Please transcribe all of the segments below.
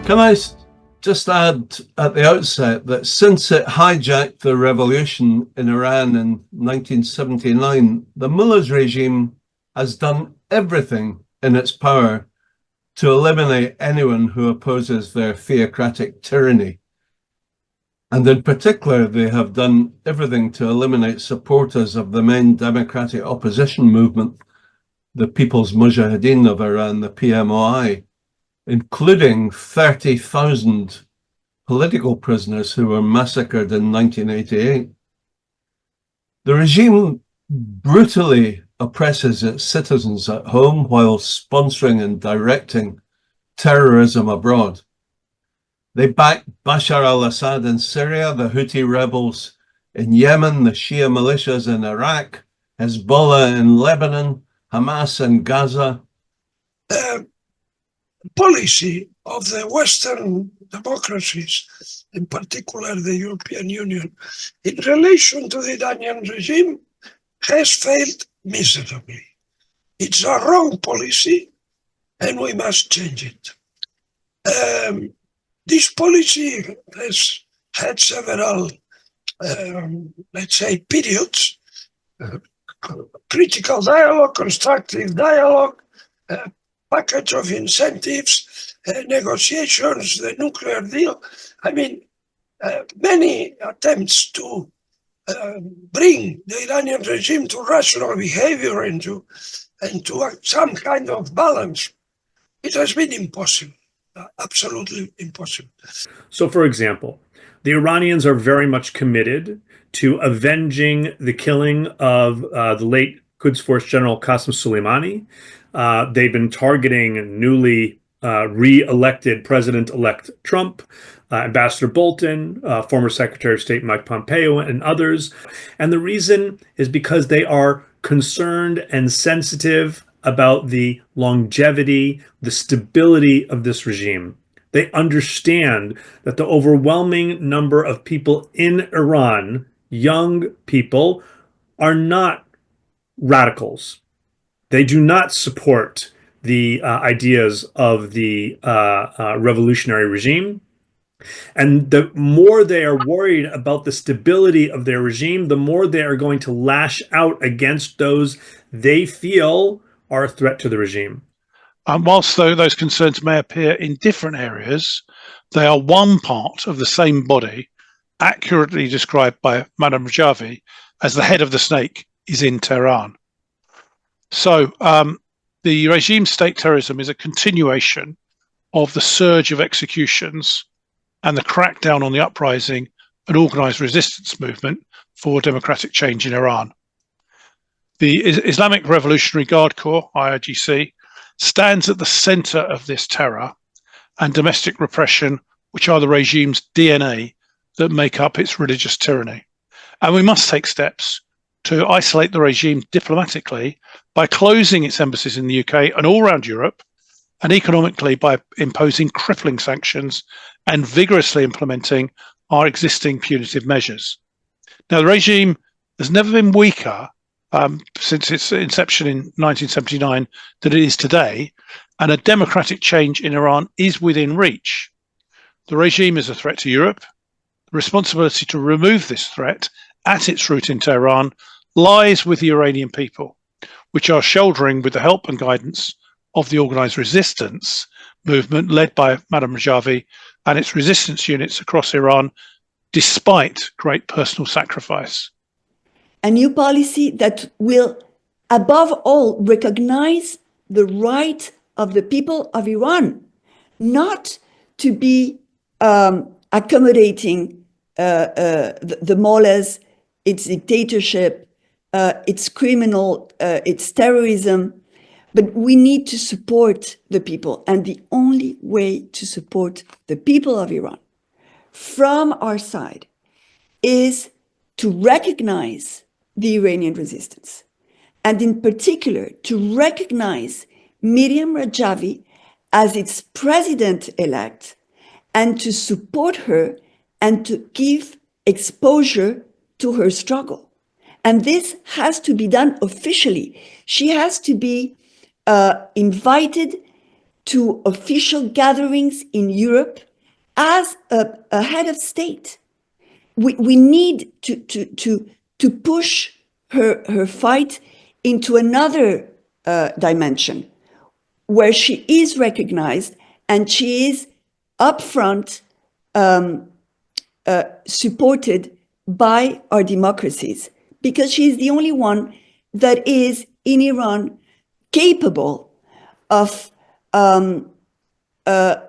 Can I just add at the outset that since it hijacked the revolution in Iran in 1979, the mullah's regime has done everything in its power to eliminate anyone who opposes their theocratic tyranny. And in particular, they have done everything to eliminate supporters of the main democratic opposition movement, the People's Mujahedin of Iran, the PMOI, including 30,000 political prisoners who were massacred in 1988. The regime brutally oppresses its citizens at home while sponsoring and directing terrorism abroad. They back Bashar al-Assad in Syria, the Houthi rebels in Yemen, the Shia militias in Iraq, Hezbollah in Lebanon, Hamas in Gaza. Policy of the Western democracies, in particular the European Union, in relation to the Iranian regime has failed miserably. It's a wrong policy and we must change it. This policy has had several, let's say, periods, critical dialogue, constructive dialogue, package of incentives, negotiations, the nuclear deal. I mean, many attempts to bring the Iranian regime to rational behavior and to some kind of balance. It has been impossible, absolutely impossible. So, for example, the Iranians are very much committed to avenging the killing of the late Quds Force General Qasem Soleimani. They've been targeting newly re-elected President-elect Trump, Ambassador Bolton, former Secretary of State Mike Pompeo, and others. And the reason is because they are concerned and sensitive about the longevity, the stability of this regime. They understand that the overwhelming number of people in Iran, young people, are not radicals. They do not support the ideas of the revolutionary regime. And the more they are worried about the stability of their regime, the more they are going to lash out against those they feel are a threat to the regime. Whilst though those concerns may appear in different areas, they are one part of the same body, accurately described by Madame Rajavi as the head of the snake is in Tehran. So the regime state terrorism is a continuation of the surge of executions and the crackdown on the uprising and organized resistance movement for democratic change in Iran. The Islamic Revolutionary Guard Corps, IRGC, stands at the center of this terror and domestic repression, which are the regime's DNA that make up its religious tyranny. And we must take steps to isolate the regime diplomatically by closing its embassies in the UK and all around Europe, and economically by imposing crippling sanctions and vigorously implementing our existing punitive measures. Now, the regime has never been weaker since its inception in 1979 than it is today, and a democratic change in Iran is within reach. The regime is a threat to Europe. The responsibility to remove this threat at its root in Tehran lies with the Iranian people, which are shouldering with the help and guidance of the organized resistance movement led by Madame Rajavi and its resistance units across Iran, despite great personal sacrifice. A new policy that will, above all, recognize the right of the people of Iran, not to be accommodating the mullahs, its dictatorship, its criminal, its terrorism, but we need to support the people. And the only way to support the people of Iran from our side is to recognize the Iranian resistance, and in particular to recognize Miriam Rajavi as its president-elect and to support her and to give exposure to her struggle. And this has to be done officially. She has to be invited to official gatherings in Europe as a head of state. We need to push her fight into another dimension where she is recognized and she is upfront supported by our democracies, because she is the only one that is in Iran capable of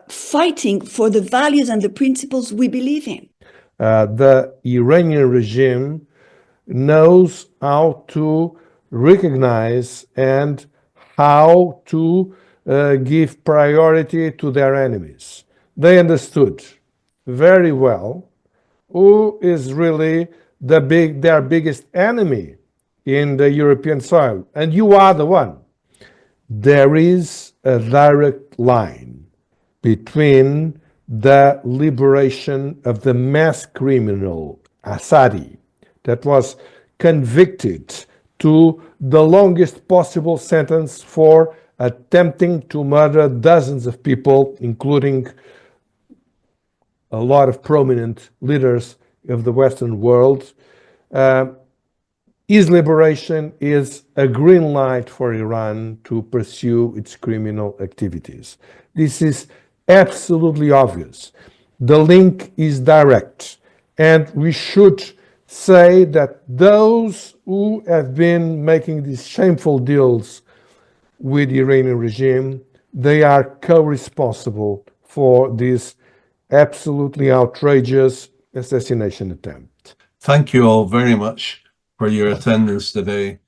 fighting for the values and the principles we believe in. The Iranian regime knows how to recognize and how to give priority to their enemies. They understood very well who is really their biggest enemy in the European soil, and you are the one. There is a direct line between the liberation of the mass criminal Assadi, that was convicted to the longest possible sentence for attempting to murder dozens of people, including a lot of prominent leaders of the Western world. His liberation is a green light for Iran to pursue its criminal activities. This is absolutely obvious. The link is direct, and we should say that those who have been making these shameful deals with the Iranian regime, they are co-responsible for this absolutely outrageous assassination attempt. Thank you all very much for your attendance today.